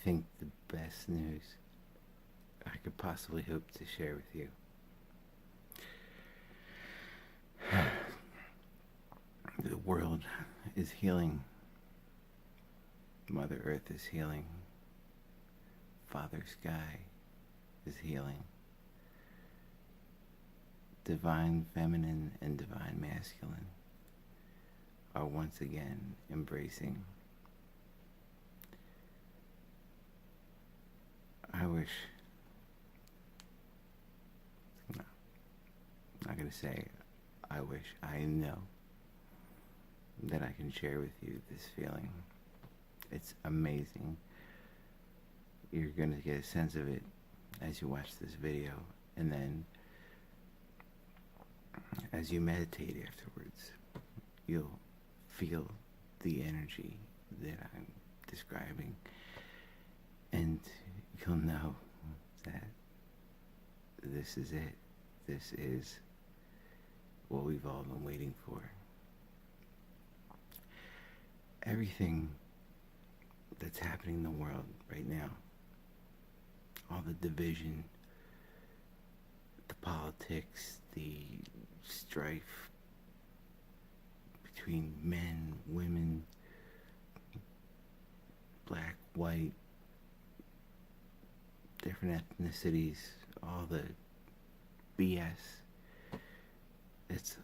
think the best news I could possibly hope to share with you. The world is healing. Mother Earth is healing. Father Sky is healing. Divine Feminine and Divine Masculine are once again embracing. I wish, no, I'm not going to say I wish, I know that I can share with you this feeling. It's amazing. You're going to get a sense of it as you watch this video, and then as you meditate afterwards, you'll feel the energy that I'm describing, and you'll know that this is it. This is what we've all been waiting for. Everything that's happening in the world right now, all the division, the politics, the strife between men, women, black, white, different ethnicities, all the BS that's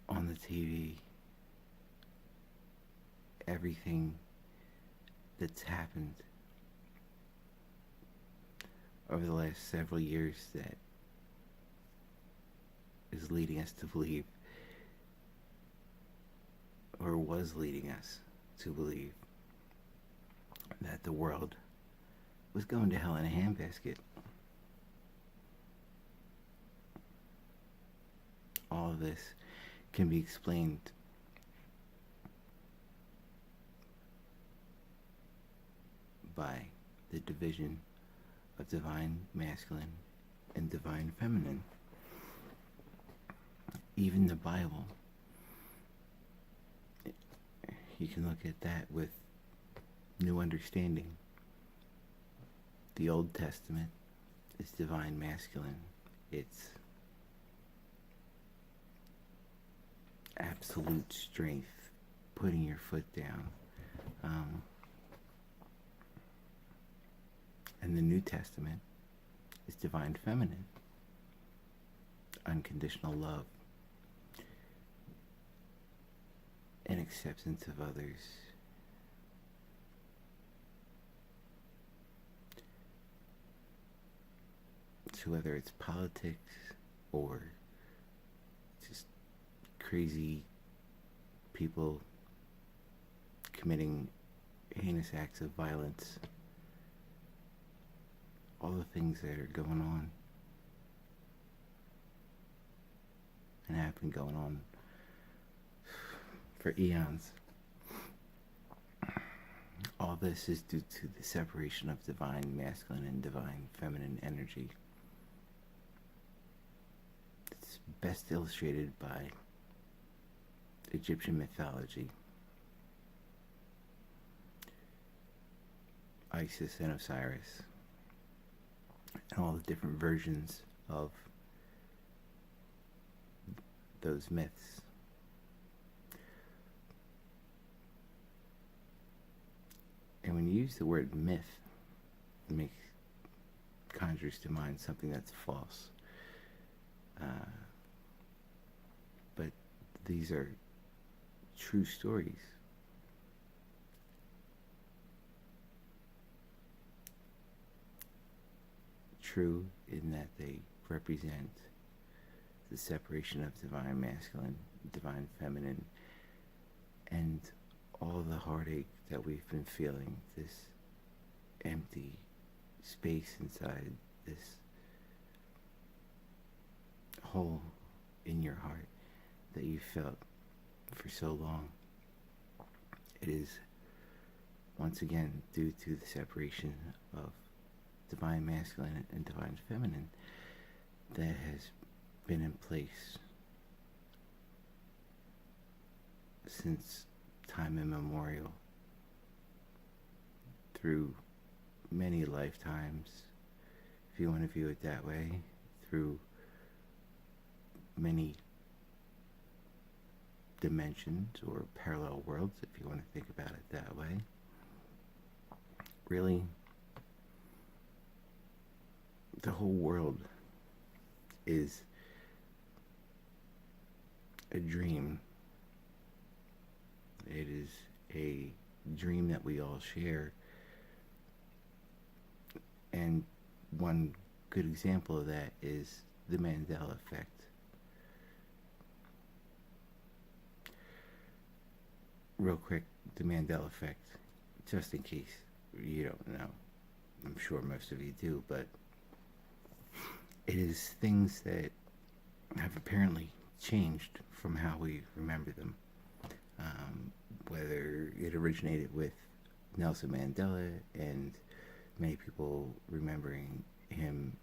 on the TV, everything that's happened over the last several years that is leading us to believe, or was leading us to believe, that the world was going to hell in a handbasket. All of this can be explained by the division of divine masculine and divine feminine. Even the Bible, you can look at that with new understanding. The Old Testament is divine masculine. It's absolute strength, putting your foot down. And the New Testament is divine feminine, unconditional love, and acceptance of others. So whether it's politics or just crazy people committing heinous acts of violence, all the things that are going on and have been going on for eons. All this is due to the separation of divine masculine and divine feminine energy. It's best illustrated by Egyptian mythology. Isis and Osiris, and all the different versions of those myths. And when you use the word myth, it conjures to mind something that's false. But these are true stories. True in that they represent the separation of divine masculine, divine feminine, and all the heartache that we've been feeling, this empty space inside, this hole in your heart that you felt for so long. It is once again due to the separation of divine masculine and divine feminine that has been in place since time immemorial, through many lifetimes, if you want to view it that way, through many dimensions or parallel worlds, if you want to think about it that way. Really, the whole world is a dream. It is a dream that we all share. And one good example of that is the Mandela effect. Real quick, the Mandela effect, just in case you don't know. I'm sure most of you do, but it is things that have apparently changed from how we remember them. Whether it originated with Nelson Mandela and many people remembering him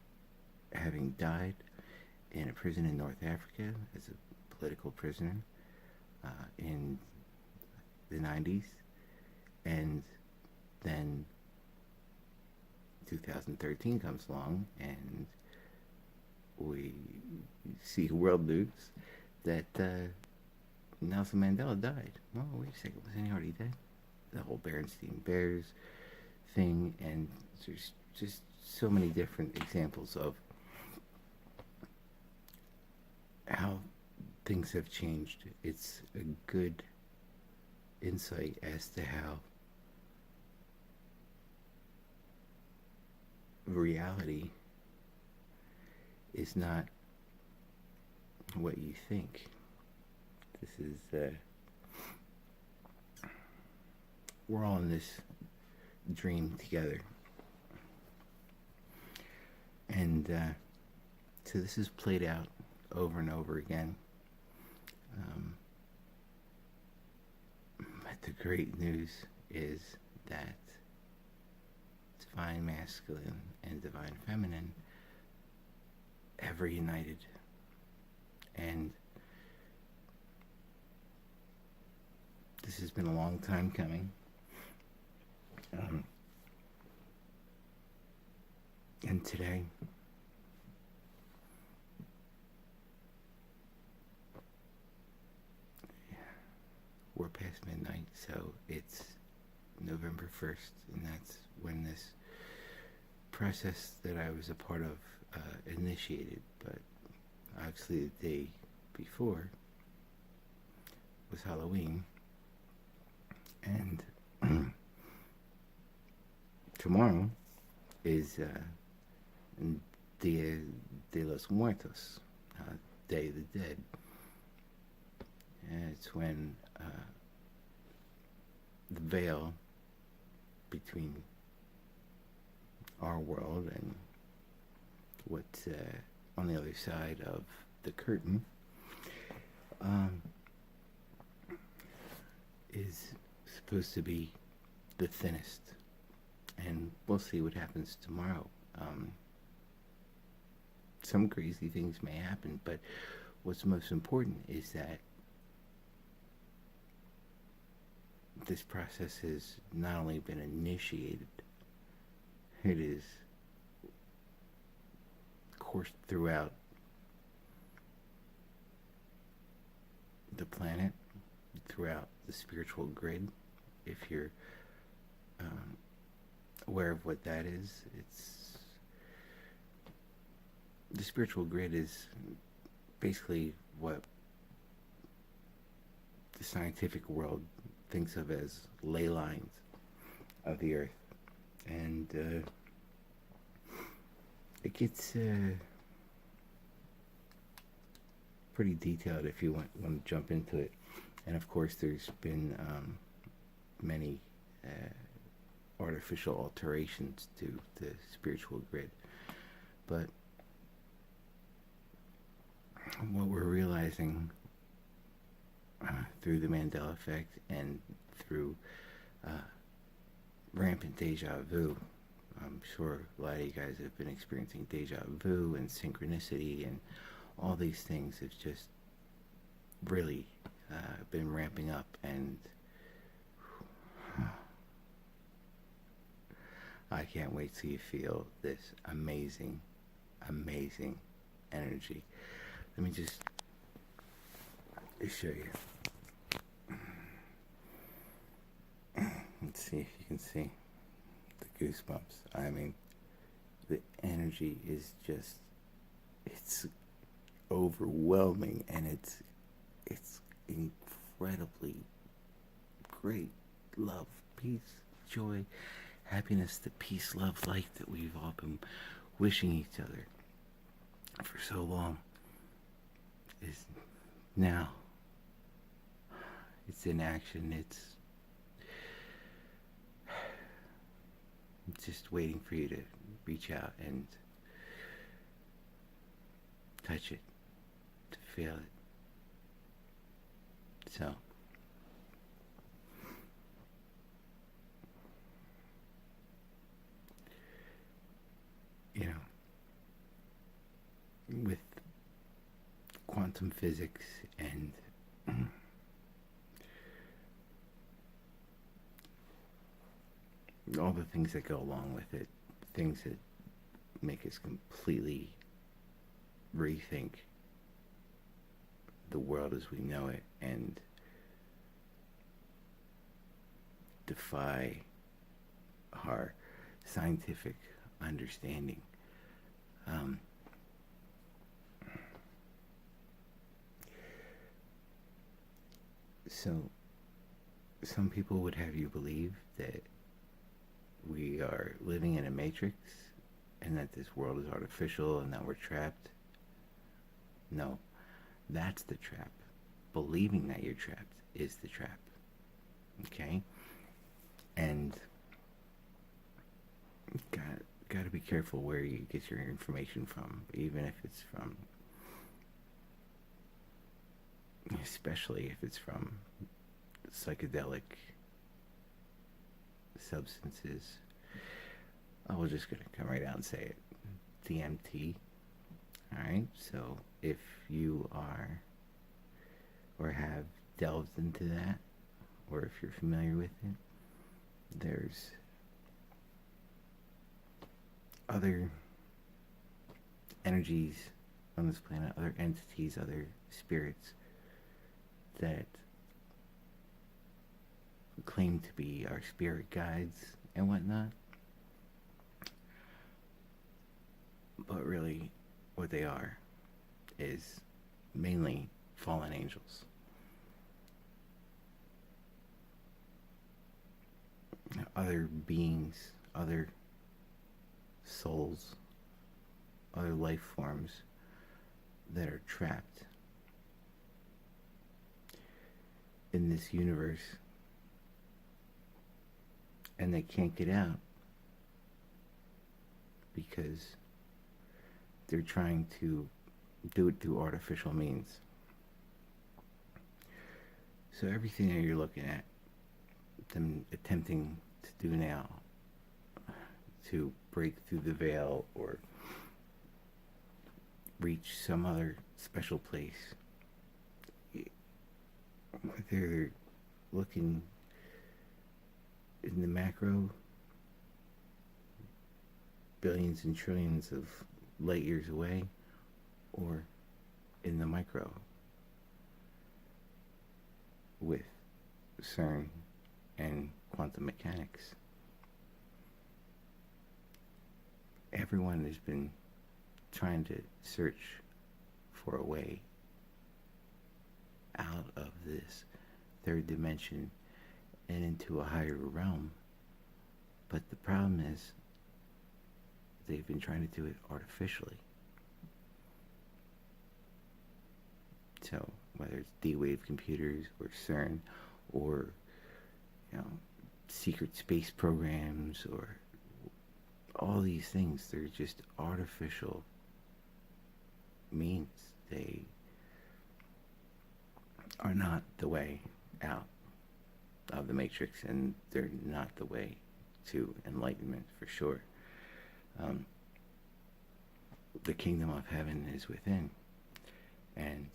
having died in a prison in North Africa as a political prisoner in the 90s, and then 2013 comes along and we see world news that Nelson Mandela died. Well, wait a second, wasn't he already dead? The whole Berenstain Bears thing, and there's just so many different examples of how things have changed. It's a good insight as to how reality is not what you think. This is, we're all in this dream together. And so this is played out over and over again. But the great news is that divine masculine and divine feminine have reunited. And this has been a long time coming. And today, we're past midnight, so it's November 1st, and that's when this process that I was a part of initiated. But obviously the day before was Halloween, and tomorrow is Dia de los Muertos, Day of the Dead. And it's when the veil between our world and what's on the other side of the curtain is supposed to be the thinnest. And we'll see what happens tomorrow. Some crazy things may happen, but what's most important is that this process has not only been initiated, it is coursed throughout the planet, throughout the spiritual grid. If you're aware of what that is, the spiritual grid is basically what the scientific world thinks of as ley lines of the earth. And it gets pretty detailed if you want to jump into it. And of course there's been many artificial alterations to the spiritual grid. But what we're realizing through the Mandela effect and through rampant deja vu, I'm sure a lot of you guys have been experiencing deja vu and synchronicity, and all these things have just really been ramping up. And I can't wait till you feel this amazing, amazing energy. Let me just show you. Let's see if you can see the goosebumps. I mean, the energy is just, it's overwhelming, and it's incredibly great. Love, peace, joy, happiness, the peace, love, light that we've all been wishing each other for so long is now. It's in action. It's just waiting for you to reach out and touch it, to feel it. So, you know, with quantum physics and all the things that go along with it, things that make us completely rethink the world as we know it and defy our scientific understanding. So, some people would have you believe that we are living in a matrix and that this world is artificial and that we're trapped. No, that's the trap. Believing that you're trapped is the trap. Okay? And got to be careful where you get your information from, even if it's from, especially if it's from psychedelic substances. I was just going to come right out and say it. DMT. Alright, so if you are or have delved into that, or if you're familiar with it, there's other energies on this planet, other entities, other spirits that claim to be our spirit guides and whatnot. But really, what they are is mainly fallen angels. Other beings, other souls, other life forms that are trapped in this universe and they can't get out because they're trying to do it through artificial means. So everything that you're looking at them attempting to do now to break through the veil or reach some other special place, they're looking in the macro, billions and trillions of light years away, or in the micro with CERN and quantum mechanics. Everyone has been trying to search for a way out of this third dimension and into a higher realm. But the problem is they've been trying to do it artificially. So whether it's D-Wave computers or CERN or secret space programs or all these things, they're just artificial means. They are not the way out of the matrix, and they're not the way to enlightenment for sure. The kingdom of heaven is within, and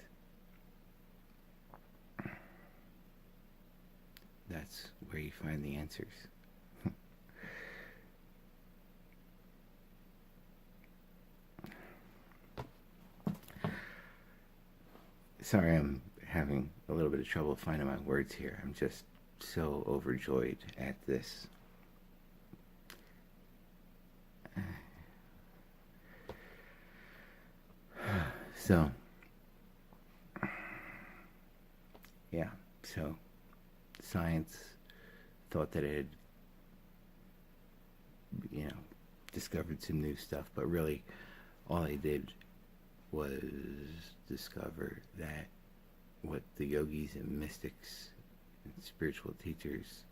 that's where you find the answers. Sorry, I'm having a little bit of trouble finding my words here. I'm just so overjoyed at this. So, yeah, so science thought that it had, you know, discovered some new stuff, but really all they did was discover that what the yogis and mystics and spiritual teachers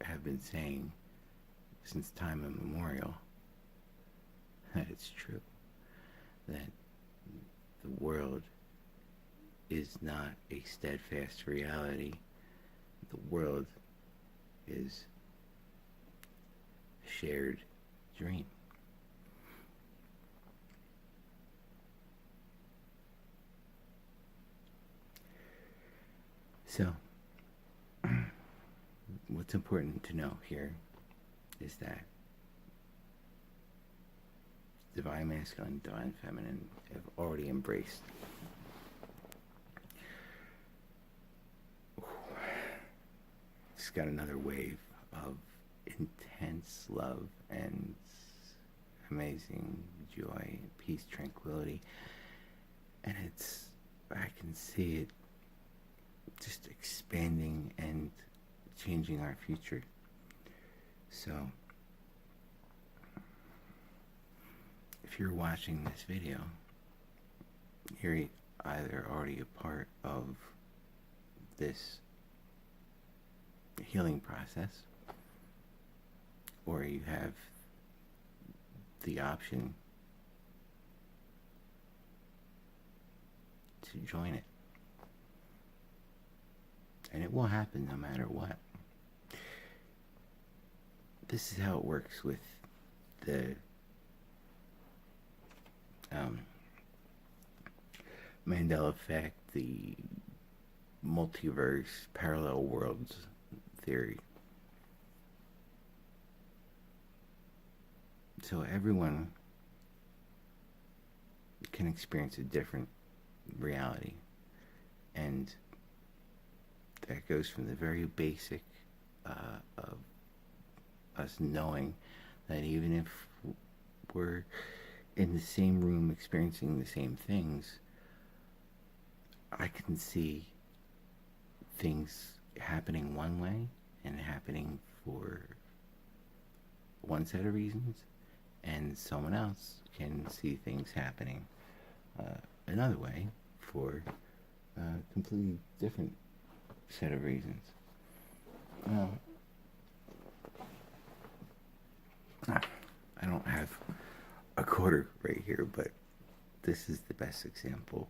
have been saying since time immemorial, that it's true, that the world is not a steadfast reality. The world is a shared dream. So, what's important to know here is that divine masculine, divine feminine have already embraced it's got another wave of intense love and amazing joy, peace, tranquility, and I can see it just expanding and changing our future. So if you're watching this video, you're either already a part of this healing process, or you have the option to join it. And it will happen no matter what. This is how it works with the Mandela effect, the multiverse, parallel worlds theory. So everyone can experience a different reality, and that goes from the very basic of us knowing that even if we're in the same room experiencing the same things, I can see things happening one way and happening for one set of reasons, and someone else can see things happening another way for a completely different set of reasons. I don't have a quarter right here, but this is the best example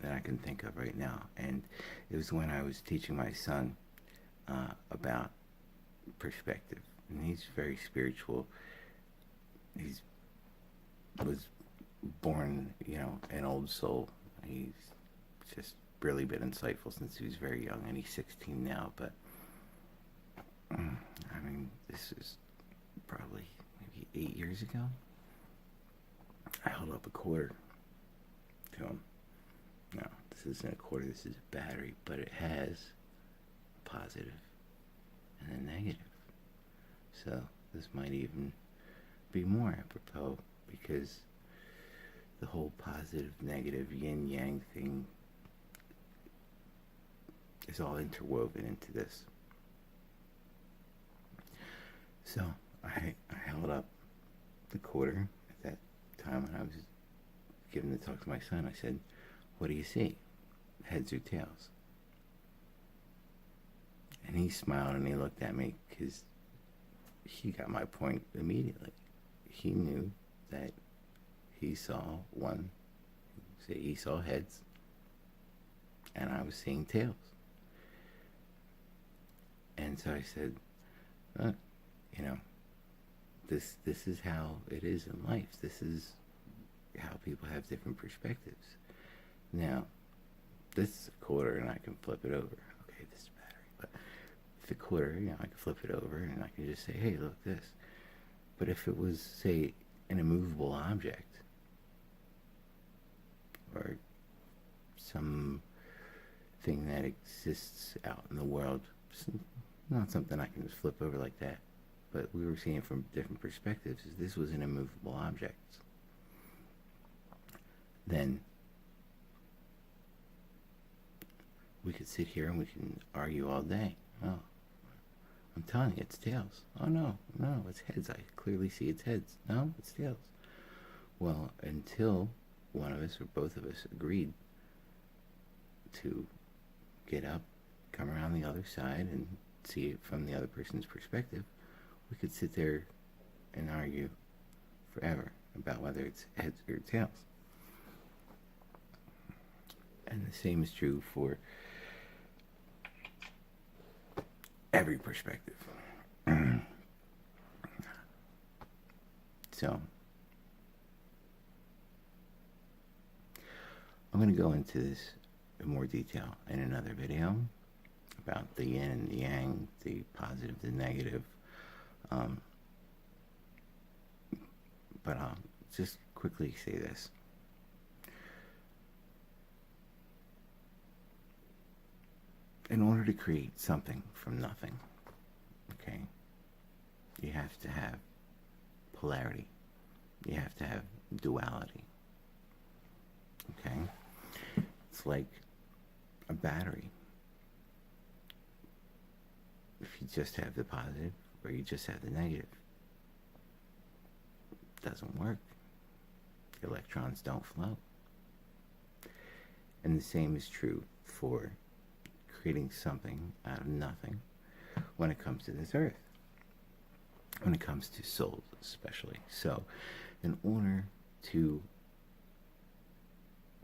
that I can think of right now. And it was when I was teaching my son about perspective. And he's very spiritual. He was born, an old soul. He's just really been insightful since he was very young, and he's 16 now. But this is probably maybe 8 years ago. I held up a quarter to him. No, this isn't a quarter, this is a battery, but it has a positive and a negative. So this might even be more apropos, because the whole positive, negative, yin-yang thing is all interwoven into this. So I held up the quarter at that time when I was giving the talk to my son. I said, "What do you see? Heads or tails?" And he smiled and he looked at me, because he got my point immediately. He knew that he saw he saw heads, and I was seeing tails. And so I said, "Look, this is how it is in life. This is how people have different perspectives. Now, this is a quarter and I can flip it over. Okay, this is battery. But the quarter, I can flip it over and I can just say, hey, look, this. But if it was, say, an immovable object, or some thing that exists out in the world. It's not something I can just flip over like that. But we were seeing from different perspectives. This was an immovable object. Then we could sit here and we can argue all day. Oh, I'm telling you, it's tails. Oh no, no, it's heads. I clearly see it's heads. No, it's tails. Well, until one of us or both of us agreed to get up, come around the other side, and see it from the other person's perspective, we could sit there and argue forever about whether it's heads or tails. And the same is true for every perspective. So, I'm going to go into this in more detail in another video about the yin and the yang, the positive, the negative. But I'll just quickly say this. In order to create something from nothing, okay, you have to have polarity. You have to have duality. Okay? It's like a battery. If you just have the positive or you just have the negative, it doesn't work. The electrons don't flow. And the same is true for creating something out of nothing when it comes to this earth, when it comes to souls especially. So in order to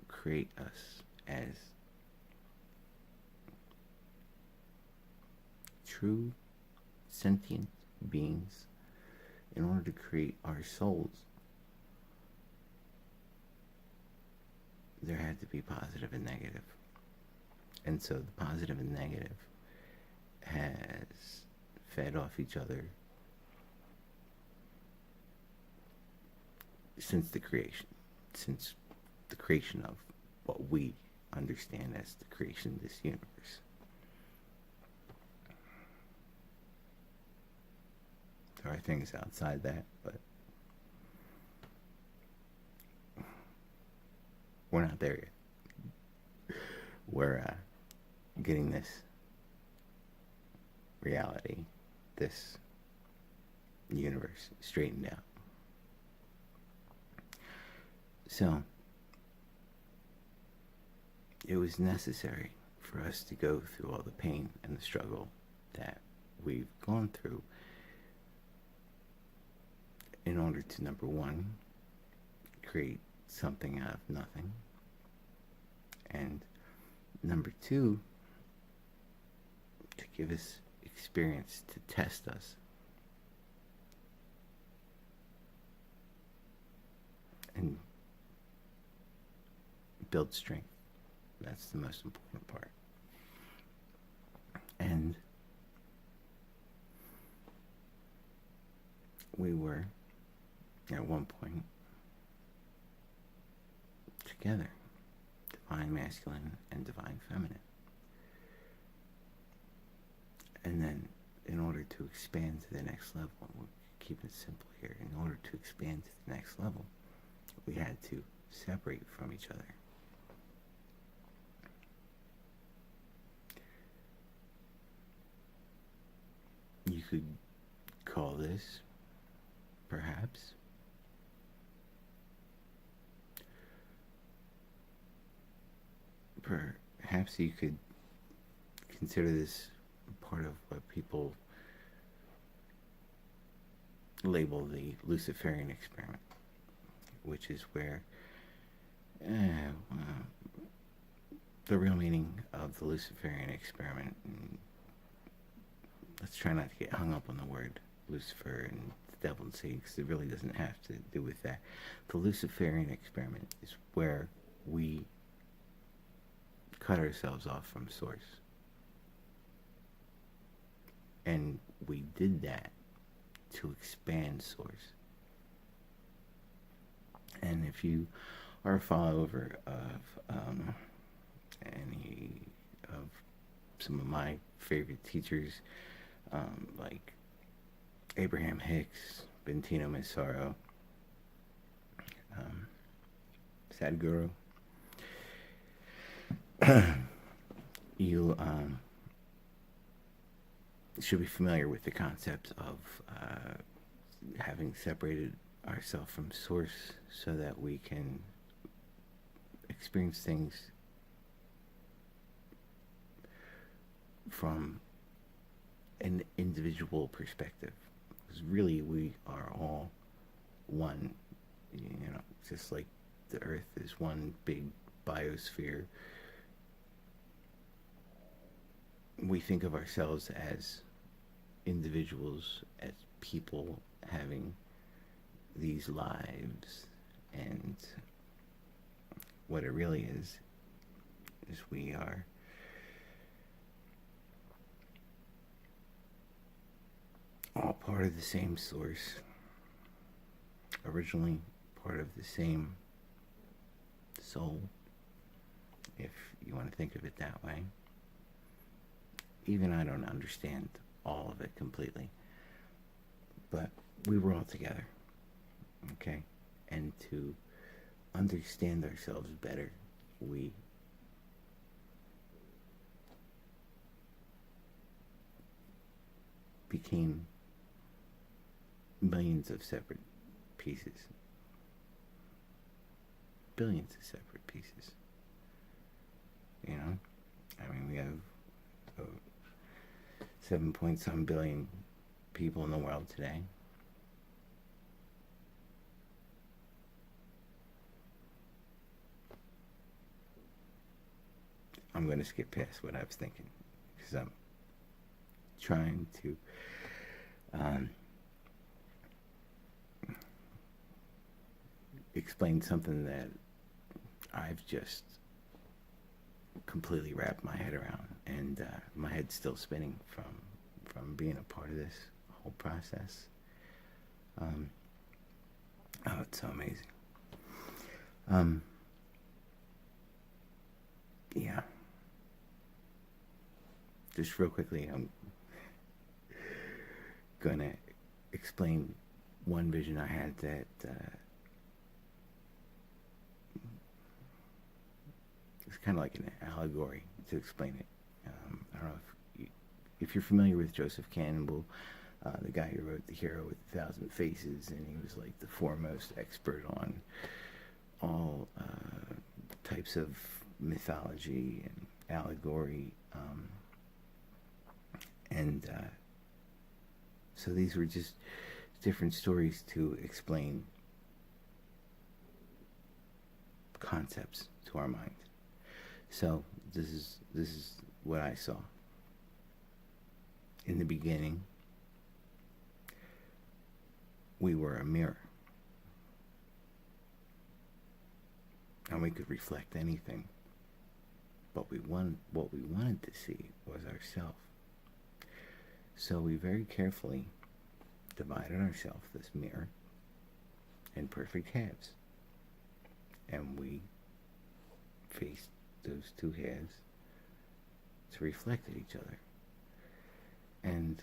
create us as true sentient beings, in order to create our souls, there had to be positive and negative. And so the positive and negative has fed off each other since the creation of what we understand as the creation of this universe. There are things outside that, but we're not there yet. We're getting this reality, this universe straightened out. So, it was necessary for us to go through all the pain and the struggle that we've gone through in order to, number one, create something out of nothing, and number two, to give us experience to test us. And build strength. That's the most important part. And we were, at one point, together, divine masculine and divine feminine. And then, in order to expand to the next level, we'll keep it simple here, in order to expand to the next level, we had to separate from each other. You could call this, perhaps, you could consider this part of what people label the Luciferian experiment, which is where the real meaning of the Luciferian experiment, and let's try not to get hung up on the word Lucifer and the devil and Satan, because it really doesn't have to do with that. The Luciferian experiment is where we cut ourselves off from source. And we did that to expand source. And if you are a follower of any of some of my favorite teachers, like Abraham Hicks, Bentino Massaro, um, Sadhguru, you should be familiar with the concept of having separated ourselves from source so that we can experience things from an individual perspective. Because really, we are all one, just like the earth is one big biosphere. We think of ourselves as individuals, as people having these lives, and what it really is we are all part of the same source, originally part of the same soul, if you want to think of it that way. Even I don't understand all of it completely, but we were all together, okay? And to understand ourselves better, we became millions of separate pieces, billions of separate pieces. I mean, we have 7 point some billion people in the world today. I'm going to skip past what I was thinking because I'm trying to explain something that I've just completely wrapped my head around, and my head's still spinning from being a part of this whole process. Oh, it's so amazing. Yeah. Just real quickly, I'm gonna explain one vision I had that it's kind of like an allegory to explain it. I don't know if you're familiar with Joseph Campbell, the guy who wrote The Hero with a Thousand Faces, and he was like the foremost expert on all types of mythology and allegory, and so these were just different stories to explain concepts to our mind. So this is what I saw. In the beginning, we were a mirror, and we could reflect anything. But what we wanted to see was ourselves. So we very carefully divided ourselves, this mirror, in perfect halves, and we faced those two halves to reflect at each other. And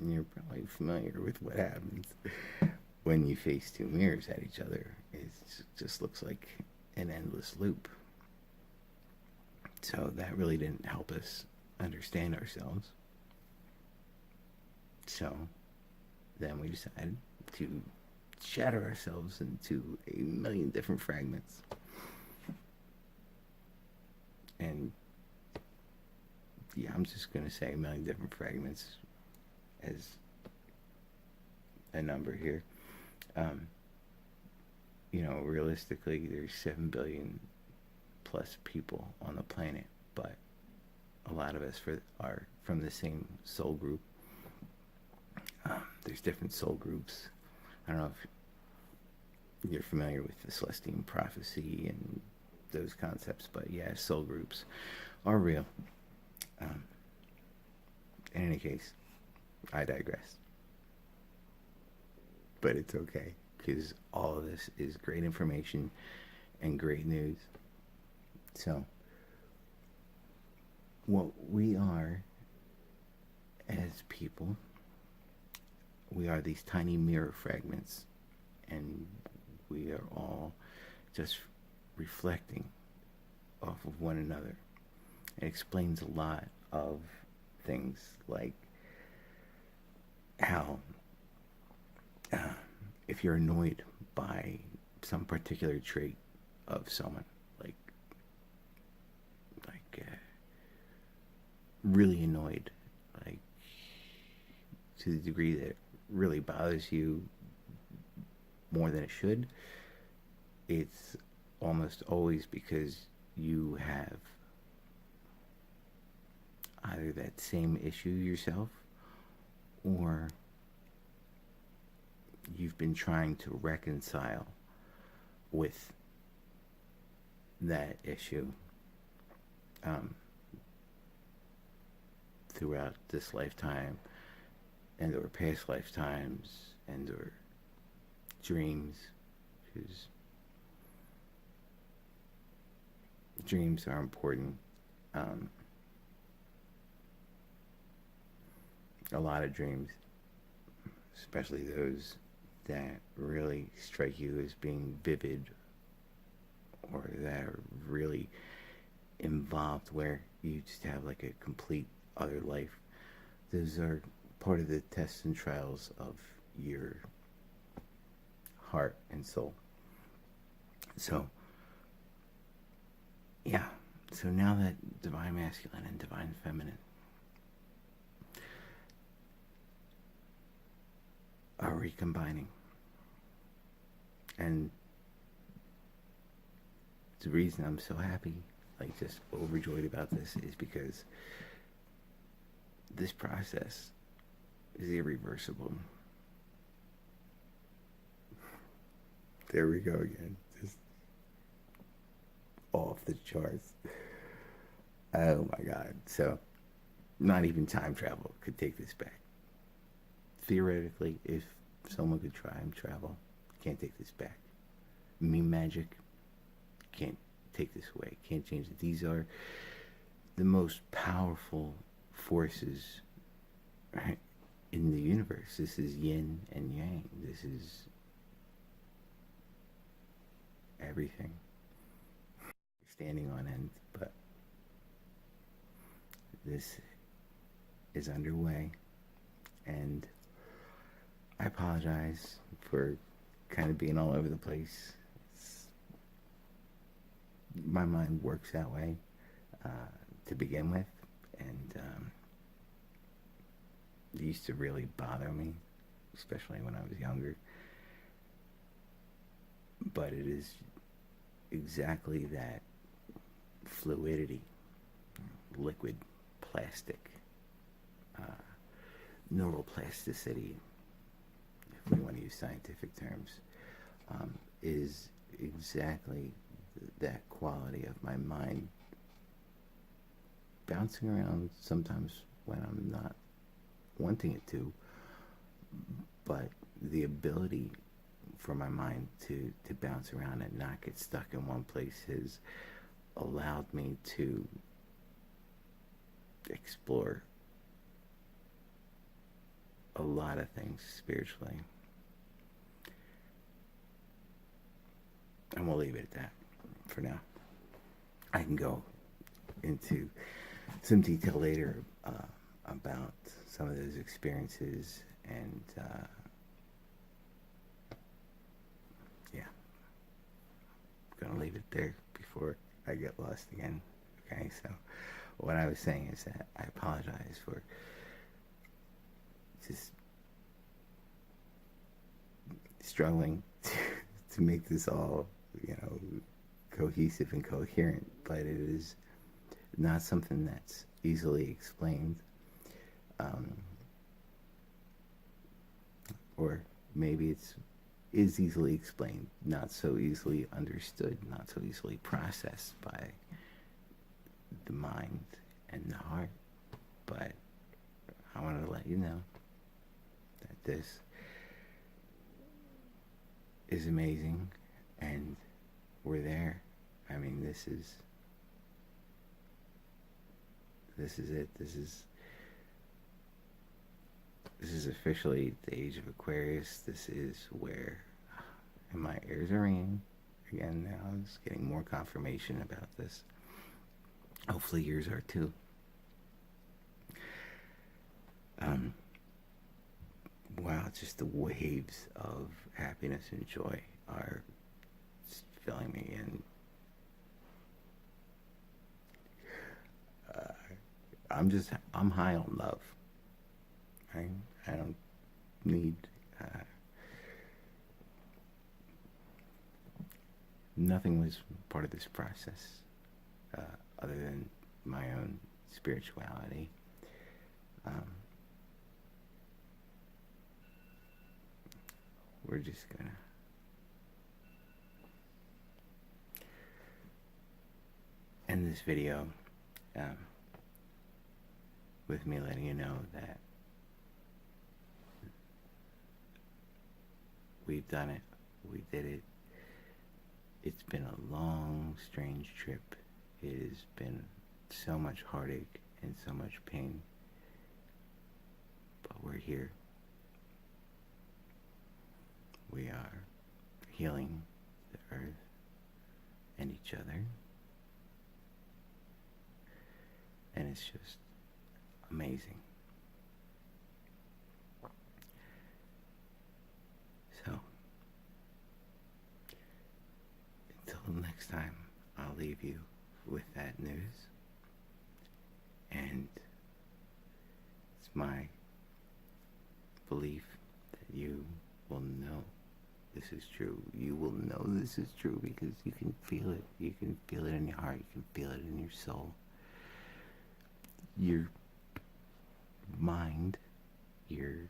you're probably familiar with what happens when you face two mirrors at each other. It just looks like an endless loop. So that really didn't help us understand ourselves. So then we decided to shatter ourselves into a million different fragments. And yeah, I'm just going to say a million different fragments as a number here. Realistically, there's 7 billion plus people on the planet, but a lot of us are from the same soul group. There's different soul groups. I don't know if you're familiar with the Celestine prophecy and those concepts, but yeah, soul groups are real. In any case, I digress. But it's okay, because all of this is great information and great news. So, what we are as people, we are these tiny mirror fragments, and we are all just reflecting off of one another. It explains a lot of things like how uh, if you're annoyed by some particular trait of someone, like really annoyed, like to the degree that it really bothers you more than it should, it's almost always because you have either that same issue yourself, or you've been trying to reconcile with that issue um, throughout this lifetime and or past lifetimes and or dreams, because dreams are important. um, a lot of dreams, especially those that really strike you as being vivid or that are really involved where you just have like a complete other life. Those are part of the tests and trials of your heart and soul. So, yeah. So now that divine masculine and divine feminine are recombining, and the reason I'm so happy, like just overjoyed about this, is because this process is irreversible. There we go again. Just off the charts. Oh my God. So, not even time travel could take this back. Theoretically, if someone could try and travel, can't take this back. Me magic can't take this away. Can't change it. These are the most powerful forces, right, in the universe. This is yin and yang. This is everything standing on end. But this is underway, and I apologize for kind of being all over the place. My mind works that way uh, to begin with, and it used to really bother me, especially when I was younger. But it is exactly that fluidity, liquid, plastic, uh, neuroplasticity, if we want to use scientific terms, is exactly that quality of my mind bouncing around sometimes when I'm not wanting it to, but the ability for my mind to bounce around and not get stuck in one place has allowed me to explore a lot of things spiritually. And we'll leave it at that for now. I can go into some detail later about some of those experiences, and yeah, I'm gonna leave it there before I get lost again. Okay, so what I was saying is that I apologize for just struggling to make this all, you know, cohesive and coherent, but it is not something that's easily explained, um, or maybe it's is easily explained, not so easily understood, not so easily processed by the mind and the heart. But I wanted to let you know that this is amazing, and we're there. I mean, this is This is it. This is officially the age of Aquarius. This is where, and my ears are ringing again now. I'm just getting more confirmation about this. Hopefully yours are too. Wow, just the waves of happiness and joy are filling me, and I'm high on love. I don't need nothing was part of this process other than my own spirituality. We're just gonna end this video with me letting you know that we've done it. We did it. It's been a long, strange trip. It has been so much heartache and so much pain. But we're here. We are healing the earth and each other. And it's just amazing. So, until next time, I'll leave you with that news. And it's my belief that you will know this is true. You will know this is true because you can feel it. You can feel it in your heart. You can feel it in your soul. Your mind, your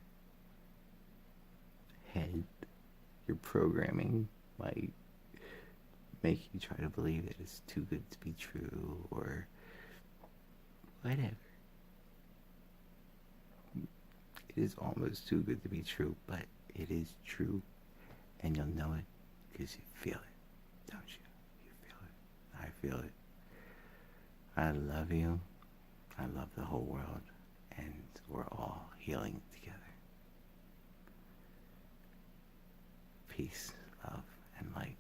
head, your programming might make you try to believe that it's too good to be true or whatever. It is almost too good to be true, but it is true, and you'll know it because you feel it, don't you? You feel it. I feel it. I love you. I love the whole world, and we're all healing together. Peace, love, and light.